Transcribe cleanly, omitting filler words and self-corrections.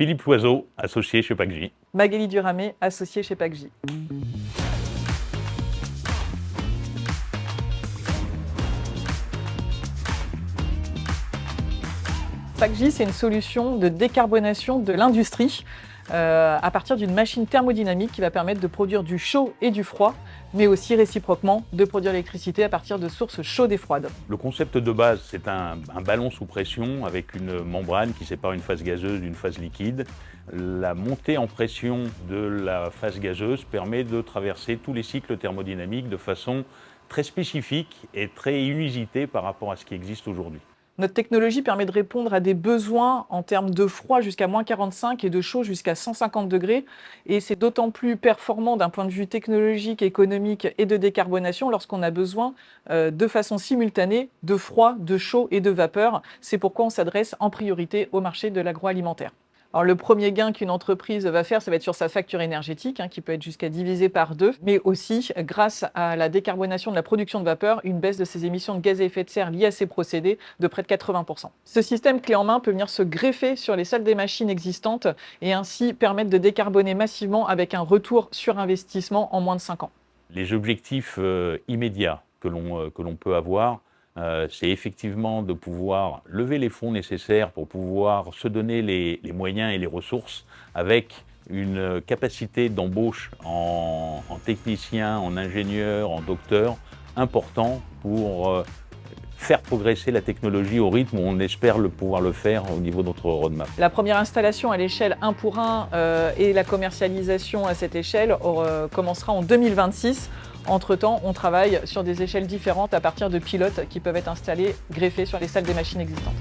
Philippe Loiseau, associé chez PACJ. Magali Duramé, associée chez PACJ. PACJ, c'est une solution de décarbonation de l'industrie à partir d'une machine thermodynamique qui va permettre de produire du chaud et du froid, mais aussi réciproquement de produire l'électricité à partir de sources chaudes et froides. Le concept de base, c'est un ballon sous pression avec une membrane qui sépare une phase gazeuse d'une phase liquide. La montée en pression de la phase gazeuse permet de traverser tous les cycles thermodynamiques de façon très spécifique et très inusitée par rapport à ce qui existe aujourd'hui. Notre technologie permet de répondre à des besoins en termes de froid jusqu'à moins 45 et de chaud jusqu'à 150 degrés. Et c'est d'autant plus performant d'un point de vue technologique, économique et de décarbonation lorsqu'on a besoin de façon simultanée de froid, de chaud et de vapeur. C'est pourquoi on s'adresse en priorité au marché de l'agroalimentaire. Alors, le premier gain qu'une entreprise va faire, ça va être sur sa facture énergétique, qui peut être jusqu'à divisée par 2, mais aussi, grâce à la décarbonation de la production de vapeur, une baisse de ses émissions de gaz à effet de serre liées à ces procédés de près de 80%. Ce système clé en main peut venir se greffer sur les salles des machines existantes et ainsi permettre de décarboner massivement avec un retour sur investissement en moins de 5 ans. Les objectifs immédiats que l'on peut avoir, c'est effectivement de pouvoir lever les fonds nécessaires pour pouvoir se donner les moyens et les ressources avec une capacité d'embauche en technicien, en ingénieur, en docteur important pour faire progresser la technologie au rythme où on espère pouvoir le faire au niveau de notre roadmap. La première installation à l'échelle 1 pour 1 et la commercialisation à cette échelle commencera en 2026. Entre-temps, on travaille sur des échelles différentes à partir de pilotes qui peuvent être installés, greffés sur les salles des machines existantes.